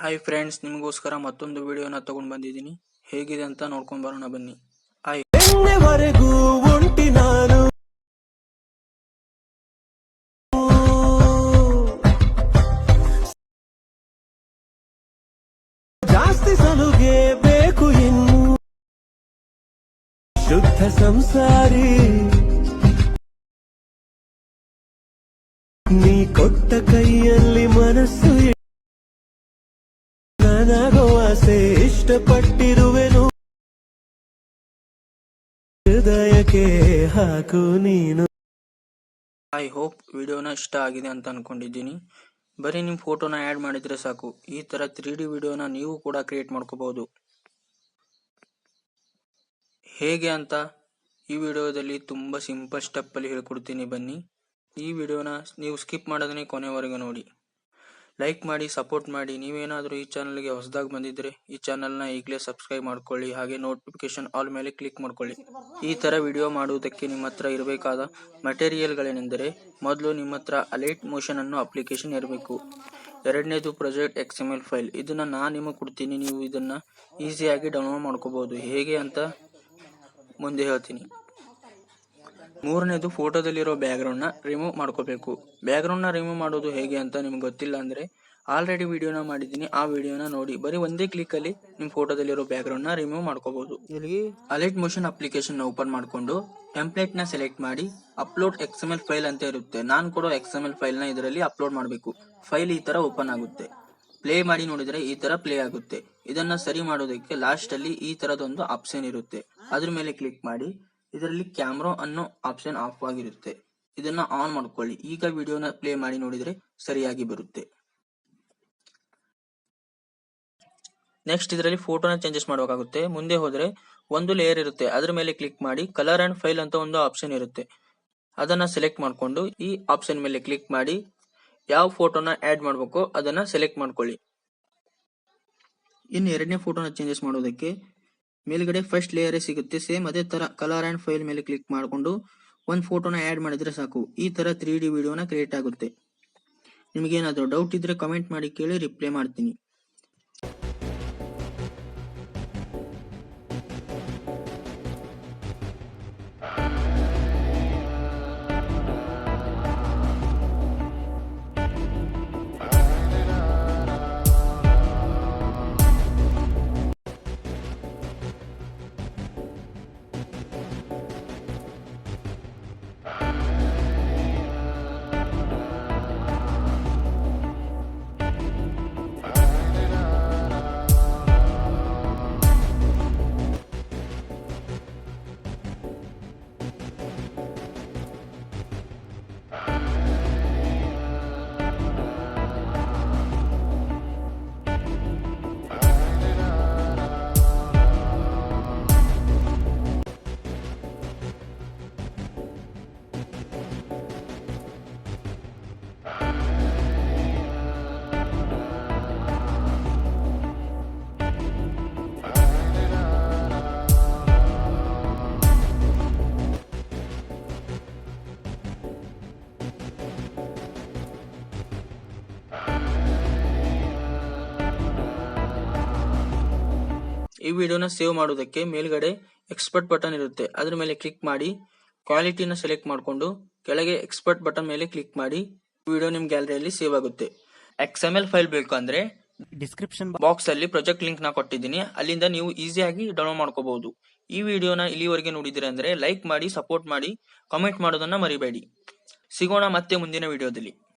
Hi friends, ನಿಮಗೋಸ್ಕರ ಮತ್ತೊಂದು ವಿಡಿಯೋನ ತಗೊಂಡು ಬಂದಿದ್ದೀನಿ. ಹೇಗಿದೆ ಅಂತ ನೋಡ್ಕೊಂಡು ಬರೋಣ ಬನ್ನಿ. ಹಾಯ್. ಎಣ್ಣೆವರೆಗೂ ಒಂಟಿ ನಾನು ಜಾಸ್ತಿ ಸಲುಗೆ ಬೇಕು ಇನ್ನು ಶುದ್ಧ ಸಂಸಾರಿ ನೀ ಕೊಟ್ಟ ಕೈಯಲ್ಲಿ ಮನಸ್ಸು ನನಗೋ ಆಸೆ ಇಷ್ಟಪಟ್ಟಿರುವೆನು ಹೃದಯಕ್ಕೆ ಹಾಕು ನೀನು. ಐ ಹೋಪ್ ವಿಡಿಯೋನ ಇಷ್ಟ ಆಗಿದೆ ಅಂತ ಅನ್ಕೊಂಡಿದ್ದೀನಿ. ಬರೀ ನಿಮ್ಮ ಫೋಟೋನ ಆ್ಯಡ್ ಮಾಡಿದ್ರೆ ಸಾಕು. ಈ ತರ 3D ವಿಡಿಯೋನ ನೀವು ಕೂಡ ಕ್ರಿಯೇಟ್ ಮಾಡ್ಕೋಬಹುದು. ಹೇಗೆ ಅಂತ ಈ ವಿಡಿಯೋದಲ್ಲಿ ತುಂಬಾ ಸಿಂಪಲ್ ಸ್ಟೆಪ್ ಅಲ್ಲಿ ಹೇಳ್ಕೊಡ್ತೀನಿ ಬನ್ನಿ. ಈ ವಿಡಿಯೋನ ನೀವು ಸ್ಕಿಪ್ ಮಾಡೋದನ್ನೇ ಕೊನೆವರೆಗೂ ನೋಡಿ. ಲೈಕ್ ಮಾಡಿ, ಸಪೋರ್ಟ್ ಮಾಡಿ. ನೀವೇನಾದರೂ ಈ ಚಾನಲ್ಗೆ ಹೊಸದಾಗಿ ಬಂದಿದ್ರೆ ಈ ಚಾನಲ್ನ ಈಗಲೇ ಸಬ್ಸ್ಕ್ರೈಬ್ ಮಾಡ್ಕೊಳ್ಳಿ. ಹಾಗೆ ನೋಟಿಫಿಕೇಶನ್ ಆಲ್ ಮೇಲೆ ಕ್ಲಿಕ್ ಮಾಡ್ಕೊಳ್ಳಿ. ಈ ತರ ವಿಡಿಯೋ ಮಾಡುವುದಕ್ಕೆ ನಿಮ್ಮ ಹತ್ರ ಇರಬೇಕಾದ ಮೆಟೀರಿಯಲ್ಗಳೇನೆಂದರೆ, ಮೊದಲು ನಿಮ್ಮ ಹತ್ರ ಅಲೈಟ್ ಮೋಷನ್ ಅನ್ನೋ ಅಪ್ಲಿಕೇಶನ್ ಇರಬೇಕು. ಎರಡನೇದು ಪ್ರಾಜೆಕ್ಟ್ XML ಫೈಲ್. ಇದನ್ನ ನಾನು ನಿಮಗೆ ಕೊಡ್ತೀನಿ. ನೀವು ಇದನ್ನ ಈಸಿಯಾಗಿ ಡೌನ್ಲೋಡ್ ಮಾಡ್ಕೋಬಹುದು. ಹೇಗೆ ಅಂತ ಮುಂದೆ ಹೇಳ್ತೀನಿ. ಮೂರನೇದು ಫೋಟೋದಲ್ಲಿರೋ ಬ್ಯಾಕ್ಗ್ರೌಂಡ್ ನ ರಿಮೂವ್ ಮಾಡ್ಕೋಬೇಕು. ಬ್ಯಾಕ್ಗ್ರೌಂಡ್ ನ ರಿಮೂವ್ ಮಾಡೋದು ಹೇಗೆ ಅಂತ ನಿಮ್ಗೆ ಗೊತ್ತಿಲ್ಲ ಅಂದ್ರೆ ಆಲ್ರೆಡಿ ವಿಡಿಯೋನ ಮಾಡಿದ್ದೀನಿ, ಆ ವಿಡಿಯೋನ ನೋಡಿ. ಬರೀ ಒಂದೇ ಕ್ಲಿಕ್ ಅಲ್ಲಿ ನಿಮ್ ಫೋಟೋದಲ್ಲಿರೋ ಬ್ಯಾಕ್ಗ್ರೌಂಡ್ ನ ರಿಮೂವ್ ಮಾಡ್ಕೋಬಹುದು. ಅಲೈಟ್ ಮೋಷನ್ ಅಪ್ಲಿಕೇಶನ್ ನ ಓಪನ್ ಮಾಡ್ಕೊಂಡು ಟೆಂಪ್ಲೇಟ್ ನ ಸೆಲೆಕ್ಟ್ ಮಾಡಿ ಅಪ್ಲೋಡ್ XML ಫೈಲ್ ಅಂತ ಇರುತ್ತೆ. ನಾನು ಕೊಡೋ XML ಫೈಲ್ ನ ಇದರಲ್ಲಿ ಅಪ್ಲೋಡ್ ಮಾಡಬೇಕು. ಫೈಲ್ ಈ ತರ ಓಪನ್ ಆಗುತ್ತೆ. ಪ್ಲೇ ಮಾಡಿ ನೋಡಿದ್ರೆ ಈ ತರ ಪ್ಲೇ ಆಗುತ್ತೆ. ಇದನ್ನ ಸರಿ ಮಾಡೋದಕ್ಕೆ ಲಾಸ್ಟ್ ಅಲ್ಲಿ ಈ ತರದೊಂದು ಆಪ್ಷನ್ ಇರುತ್ತೆ. ಅದ್ರ ಮೇಲೆ ಕ್ಲಿಕ್ ಮಾಡಿ. ಇದರಲ್ಲಿ ಕ್ಯಾಮ್ರಾ ಅನ್ನೋ ಆಪ್ಷನ್ ಆಫ್ ಆಗಿರುತ್ತೆ. ಇದನ್ನ ಆನ್ ಮಾಡ್ಕೊಳ್ಳಿ. ಈಗ ವಿಡಿಯೋನ ಪ್ಲೇ ಮಾಡಿ ನೋಡಿದ್ರೆ ಸರಿಯಾಗಿ ಬರುತ್ತೆ. ನೆಕ್ಸ್ಟ್ ಇದರಲ್ಲಿ ಫೋಟೋನ ಚೇಂಜಸ್ ಮಾಡಬೇಕಾಗುತ್ತೆ. ಮುಂದೆ ಹೋದ್ರೆ ಒಂದು ಲೇಯರ್ ಇರುತ್ತೆ. ಅದ್ರ ಮೇಲೆ ಕ್ಲಿಕ್ ಮಾಡಿ ಕಲರ್ ಅಂಡ್ ಫೈಲ್ ಅಂತ ಒಂದು ಆಪ್ಷನ್ ಇರುತ್ತೆ. ಅದನ್ನ ಸೆಲೆಕ್ಟ್ ಮಾಡ್ಕೊಂಡು ಈ ಆಪ್ಷನ್ ಮೇಲೆ ಕ್ಲಿಕ್ ಮಾಡಿ ಯಾವ ಫೋಟೋನ ಆಡ್ ಮಾಡ್ಬೇಕೋ ಅದನ್ನ ಸೆಲೆಕ್ಟ್ ಮಾಡ್ಕೊಳ್ಳಿ. ಇನ್ನು ಎರಡನೇ ಫೋಟೋನ ಚೇಂಜಸ್ ಮಾಡೋದಕ್ಕೆ ಮೇಲ್ಗಡೆ ಫಸ್ಟ್ ಲೇಯರ್ ಸಿಗುತ್ತೆ. ಸೇಮ್ ಅದೇ ತರ ಕಲರ್ ಅಂಡ್ ಫೈಲ್ ಮೇಲೆ ಕ್ಲಿಕ್ ಮಾಡ್ಕೊಂಡು ಒಂದು ಫೋಟೋನ ಆಡ್ ಮಾಡಿದ್ರೆ ಸಾಕು. ಈ ತರ 3D ವಿಡಿಯೋನ ಕ್ರಿಯೇಟ್ ಆಗುತ್ತೆ. ನಿಮ್ಗೇನಾದ್ರೂ ಡೌಟ್ ಇದ್ರೆ ಕಮೆಂಟ್ ಮಾಡಿ ಕೇಳಿ, ರಿಪ್ಲೈ ಮಾಡ್ತೀನಿ. ಈ ವಿಡಿಯೋನ ಸೇವ್ ಮಾಡೋದಕ್ಕೆ ಮೇಲ್ಗಡೆ ಎಕ್ಸ್ಪರ್ಟ್ ಬಟನ್ ಇರುತ್ತೆ. ಅದ್ರ ಮೇಲೆ ಕ್ಲಿಕ್ ಮಾಡಿ ಕ್ವಾಲಿಟಿನ ಸೆಲೆಕ್ಟ್ ಮಾಡ್ಕೊಂಡು ಕೆಳಗೆ ಎಕ್ಸ್ಪರ್ಟ್ ಬಟನ್ ಮೇಲೆ ಕ್ಲಿಕ್ ಮಾಡಿ ವಿಡಿಯೋ ನಿಮ್ ಗ್ಯಾಲರಿಯಲ್ಲಿ ಸೇವ್ ಆಗುತ್ತೆ. XML ಫೈಲ್ ಬೇಕು ಅಂದ್ರೆ ಡಿಸ್ಕ್ರಿಪ್ಷನ್ ಬಾಕ್ಸ್ ಅಲ್ಲಿ ಪ್ರಾಜೆಕ್ಟ್ ಲಿಂಕ್ ನ ಕೊಟ್ಟಿದ್ದೀನಿ. ಅಲ್ಲಿಂದ ನೀವು ಈಸಿಯಾಗಿ ಡೌನ್ಲೋಡ್ ಮಾಡ್ಕೋಬಹುದು. ಈ ವಿಡಿಯೋನ ಇಲ್ಲಿವರೆಗೆ ನೋಡಿದ್ರೆ ಅಂದ್ರೆ ಲೈಕ್ ಮಾಡಿ, ಸಪೋರ್ಟ್ ಮಾಡಿ, ಕಾಮೆಂಟ್ ಮಾಡೋದನ್ನ ಮರಿಬೇಡಿ. ಸಿಗೋಣ ಮತ್ತೆ ಮುಂದಿನ ವಿಡಿಯೋದಲ್ಲಿ.